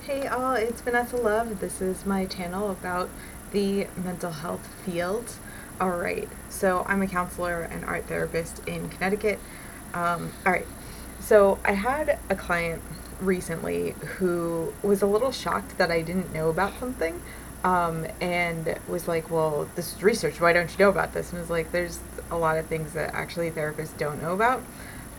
Hey all, it's Vanessa Love. This is my channel about the mental health field. Alright, so I'm a counselor and art therapist in Connecticut. Alright, so I had a client recently who was a little shocked that I didn't know about something, and was like, well, this is research, why don't you know about this? And I was like, there's a lot of things that actually therapists don't know about.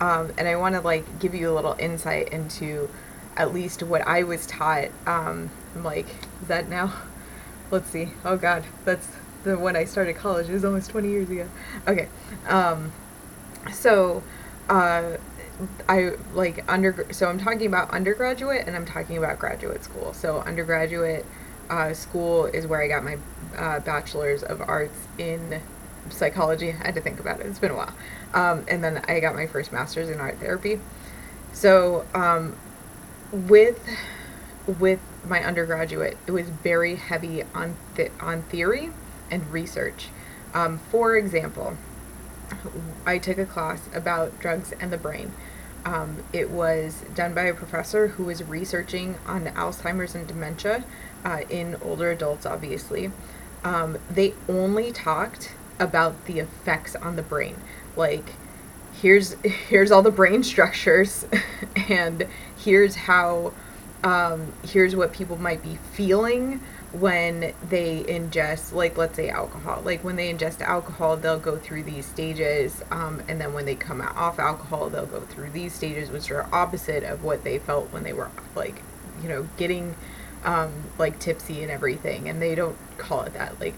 And I want to like give you a little insight into at least what I was taught. I'm like, is that now? Let's see. Oh God, that's the when I started college. It was almost 20 years ago. Okay. So, uh, I like so I'm talking about undergraduate and I'm talking about graduate school. So undergraduate school is where I got my bachelor's of arts in psychology. I had to think about it. It's been a while. And then I got my first master's in art therapy. So with my undergraduate, it was very heavy on theory and research. For example, I took a class about drugs and the brain. It was done by a professor who was researching on Alzheimer's and dementia in older adults, obviously. They only talked about the effects on the brain. Like, here's all the brain structures, and here's how here's what people might be feeling when they ingest, like, let's say alcohol. Like when they ingest alcohol, they'll go through these stages, and then when they come off alcohol, they'll go through these stages, which are opposite of what they felt when they were like, getting like tipsy and everything. And they don't call it that, like,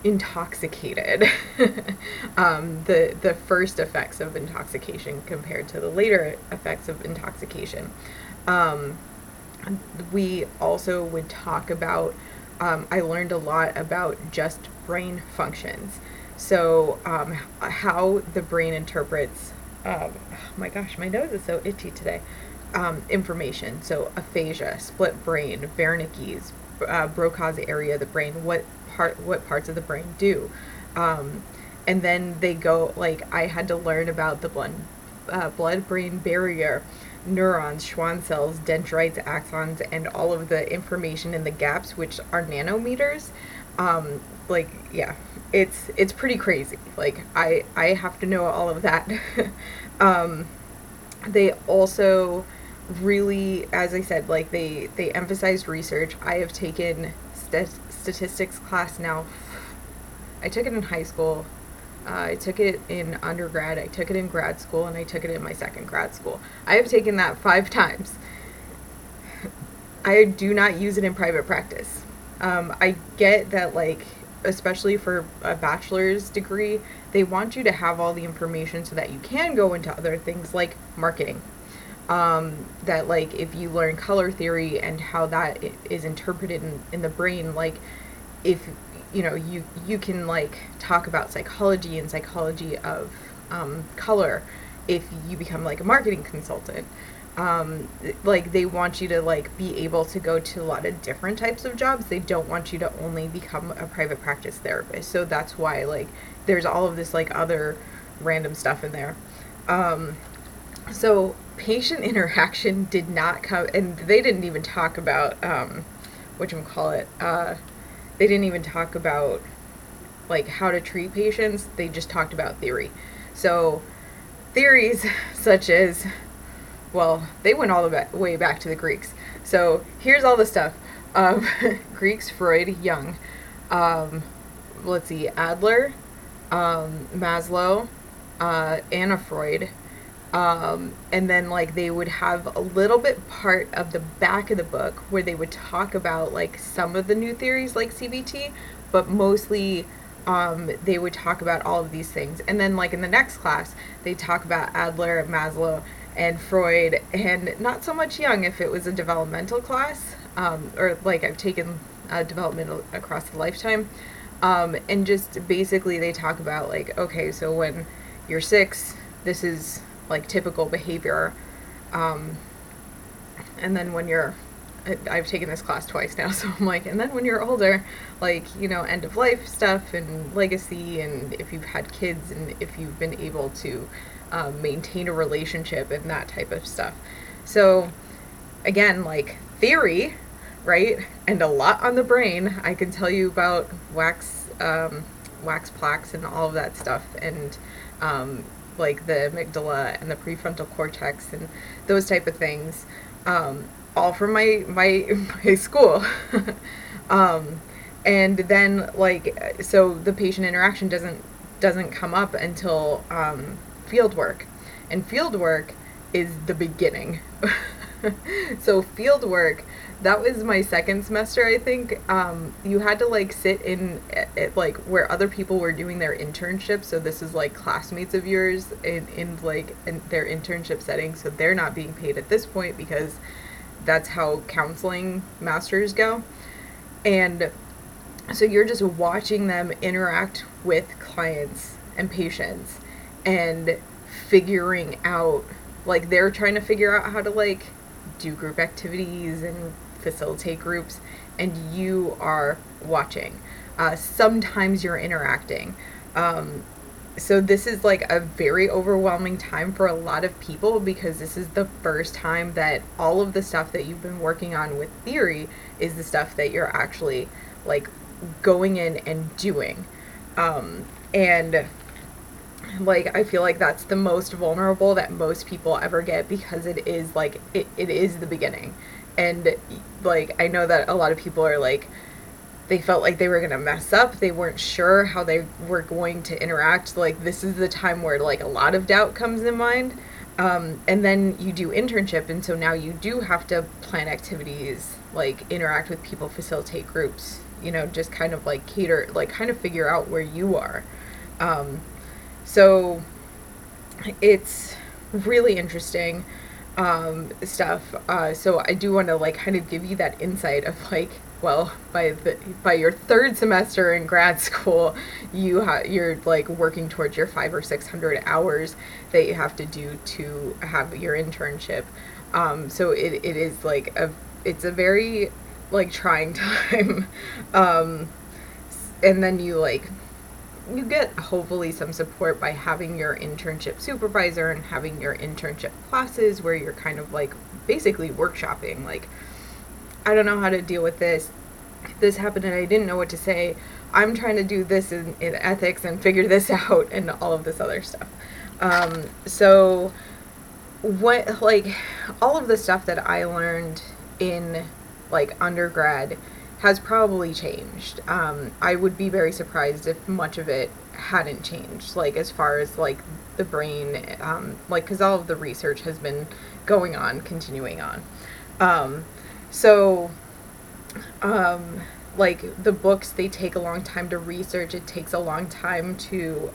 intoxicated. The first effects of intoxication compared to the later effects of intoxication. We also would talk about, I learned a lot about just brain functions. So how the brain interprets, oh my gosh, my nose is so itchy today, information. So aphasia, split brain, Wernicke's, Broca's area of the brain, what parts of the brain do. And then they go, like, I had to learn about the blood-brain barrier, neurons, Schwann cells, dendrites, axons, and all of the information in the gaps, which are nanometers. Like, yeah, it's pretty crazy. Like, I have to know all of that. They also really, as I said, like, they emphasized research. I have taken statistics class now. I took it in high school. I took it in undergrad, I took it in grad school, and I took it in my second grad school. I have taken that 5 times. I do not use it in private practice. I get that, like, especially for a bachelor's degree, they want you to have all the information so that you can go into other things like marketing. That, like, if you learn color theory and how that is interpreted in the brain, like, if you can, like, talk about psychology and psychology of color if you become, like, a marketing consultant. Like, they want you to, like, be able to go to a lot of different types of jobs. They don't want you to only become a private practice therapist. So that's why, like, there's all of this, like, other random stuff in there. So patient interaction did not come, and they didn't even talk about whatchamacallit, they didn't even talk about, like, how to treat patients. They just talked about theory. So theories such as, well, they went all the way back to the Greeks. So here's all the stuff. Greeks, Freud, Jung. Let's see, Adler, Maslow, Anna Freud. And then, like, they would have a little bit part of the back of the book where they would talk about, like, some of the new theories like CBT, but mostly they would talk about all of these things. And then, like, in the next class, they talk about Adler, Maslow, and Freud, and not so much Jung if it was a developmental class, or, like, I've taken developmental across the lifetime. And just basically they talk about, like, okay, so when you're 6, this is, like, typical behavior, and then when you're, I've taken this class twice now, so I'm like, and then when you're older, like, end of life stuff and legacy, and if you've had kids, and if you've been able to maintain a relationship and that type of stuff. So again, like theory, right? And a lot on the brain. I can tell you about wax plaques and all of that stuff, and like the amygdala and the prefrontal cortex and those type of things, all from my school. um, and then like so the patient interaction doesn't come up until field work, and field work is the beginning. So field work, that was my second semester, I think. You had to like sit in like where other people were doing their internship. So this is like classmates of yours in like in their internship setting. So they're not being paid at this point because that's how counseling masters go. And so you're just watching them interact with clients and patients and figuring out, like they're trying to figure out how to like do group activities and facilitate groups, and you are watching. Sometimes you're interacting. So this is like a very overwhelming time for a lot of people because this is the first time that all of the stuff that you've been working on with theory is the stuff that you're actually like going in and doing. And like I feel like that's the most vulnerable that most people ever get because it is like it is the beginning. And like I know that a lot of people are like, they felt like they were going to mess up. They weren't sure how they were going to interact. Like this is the time where like a lot of doubt comes in mind. And then you do internship, and so now you do have to plan activities, like interact with people, facilitate groups, you know, just kind of like cater, like kind of figure out where you are. So it's really interesting stuff. So I do want to like kind of give you that insight of like, well, by your third semester in grad school, you're like working towards your 500 or 600 hours that you have to do to have your internship. So it is like it's a very like trying time. And then you get hopefully some support by having your internship supervisor and having your internship classes where you're kind of like basically workshopping, like, I don't know how to deal with this. This happened and I didn't know what to say. I'm trying to do this in ethics and figure this out and all of this other stuff. So what, like, all of the stuff that I learned in like undergrad has probably changed. I would be very surprised if much of it hadn't changed, like as far as like the brain, like because all of the research has been going on, continuing on. So like the books, they take a long time to research. It takes a long time to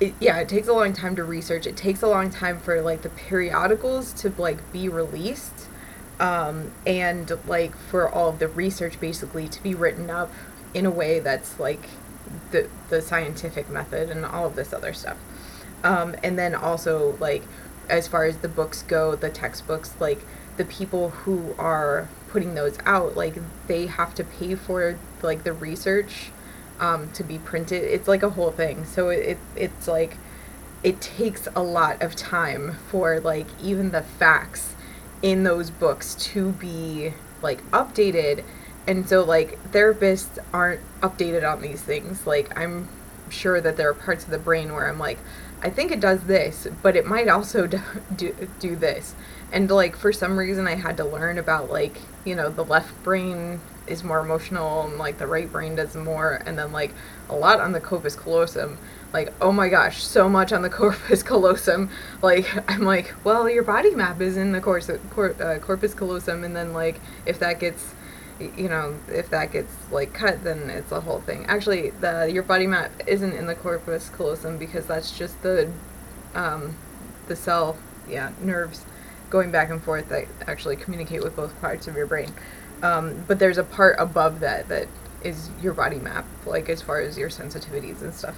it takes a long time to research. It takes a long time for like the periodicals to like be released. And like for all of the research basically to be written up in a way that's like the scientific method and all of this other stuff. And then also like as far as the books go, the textbooks, like the people who are putting those out, like they have to pay for like the research to be printed. It's like a whole thing. So it's like it takes a lot of time for like even the facts in those books to be like updated. And so like therapists aren't updated on these things. Like I'm sure that there are parts of the brain where I'm like, I think it does this, but it might also do this. And like for some reason I had to learn about like, you know, the left brain is more emotional and like the right brain does more, and then like a lot on the corpus callosum. Like, oh my gosh, so much on the corpus callosum. Like, I'm like, well, your body map is in the corpus callosum, and then like if that gets, you know, if that gets like cut, then it's a whole thing. Actually, your body map isn't in the corpus callosum because that's just the cell, nerves going back and forth that actually communicate with both parts of your brain. But there's a part above that is your body map, like as far as your sensitivities and stuff.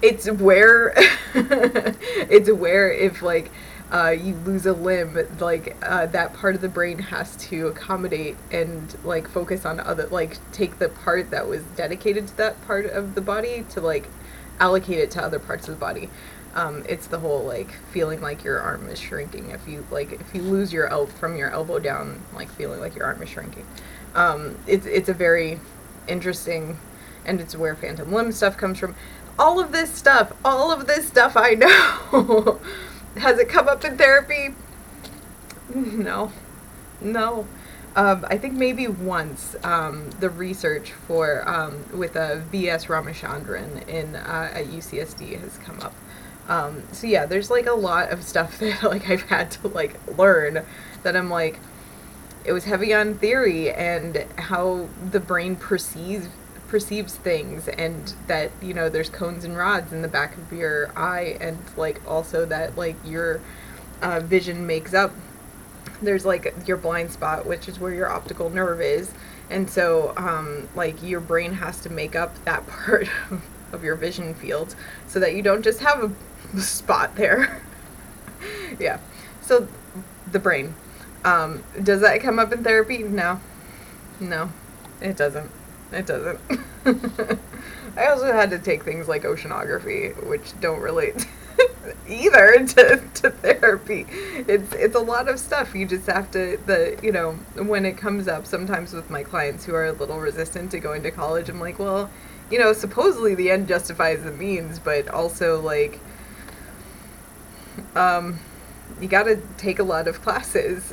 It's where if like you lose a limb, like that part of the brain has to accommodate and like focus on other, like take the part that was dedicated to that part of the body to like allocate it to other parts of the body. It's the whole like feeling like your arm is shrinking if you lose your from your elbow down, like feeling like your arm is shrinking. It's a very interesting, and it's where phantom limb stuff comes from. All of this stuff I know. Has it come up in therapy? No, no. I think maybe once the research for with V.S. Ramachandran in at UCSD has come up. So yeah, there's like a lot of stuff that like I've had to like learn that I'm like, it was heavy on theory and how the brain perceives things, and that, you know, there's cones and rods in the back of your eye, and like also that like your vision makes up, there's like your blind spot, which is where your optical nerve is, and so like your brain has to make up that part of your vision field so that you don't just have a spot there. Yeah, so the brain, does that come up in therapy? No, it doesn't. I also had to take things like oceanography, which don't relate either to therapy. It's a lot of stuff. You just have to, when it comes up sometimes with my clients who are a little resistant to going to college, I'm like, well, supposedly the end justifies the means, but also like, you got to take a lot of classes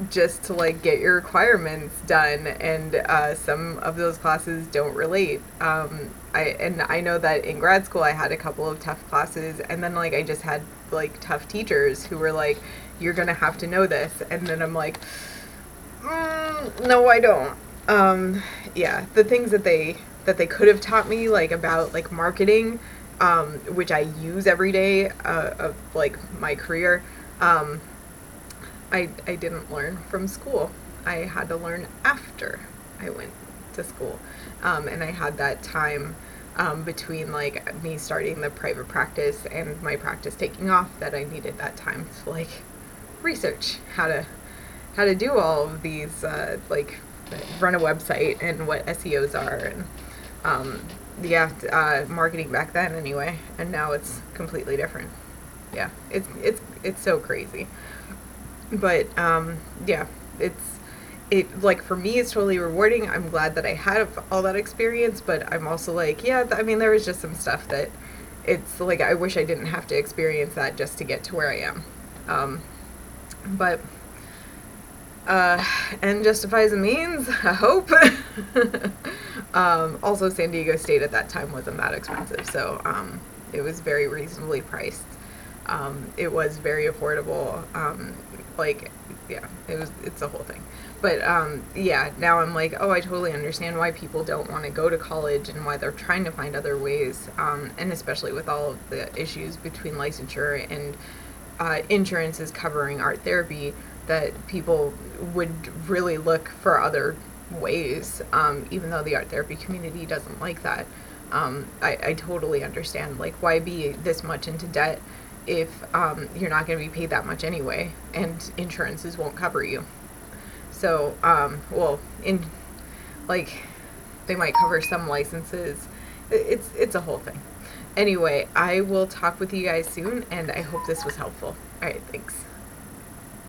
just to like get your requirements done, and some of those classes don't relate. I know that in grad school I had a couple of tough classes, and then like I just had like tough teachers who were like, you're gonna have to know this, and then I'm like, no, I don't. Yeah, the things that they could have taught me, like about like marketing, which I use every day of like my career, I didn't learn from school. I had to learn after I went to school, and I had that time between like me starting the private practice and my practice taking off, that I needed that time to like research how to do all of these, like run a website and what SEOs are, and marketing back then anyway, and now it's completely different. Yeah, it's so crazy, but yeah, it like for me it's totally rewarding. I'm glad that I had all that experience, but I'm also like, yeah, I mean, there was just some stuff that it's like I wish I didn't have to experience that just to get to where I am. But end justifies the means, I hope. Also, San Diego State at that time wasn't that expensive, so it was very reasonably priced. It was very affordable. Like, yeah, it's a whole thing. But yeah, now I'm like, oh, I totally understand why people don't want to go to college and why they're trying to find other ways, and especially with all of the issues between licensure and insurance is covering art therapy, that people would really look for other ways, even though the art therapy community doesn't like that. I totally understand, like, why be this much into debt if you're not going to be paid that much anyway, and insurances won't cover you. So, well, they might cover some licenses. It's a whole thing. Anyway, I will talk with you guys soon, and I hope this was helpful. All right, thanks.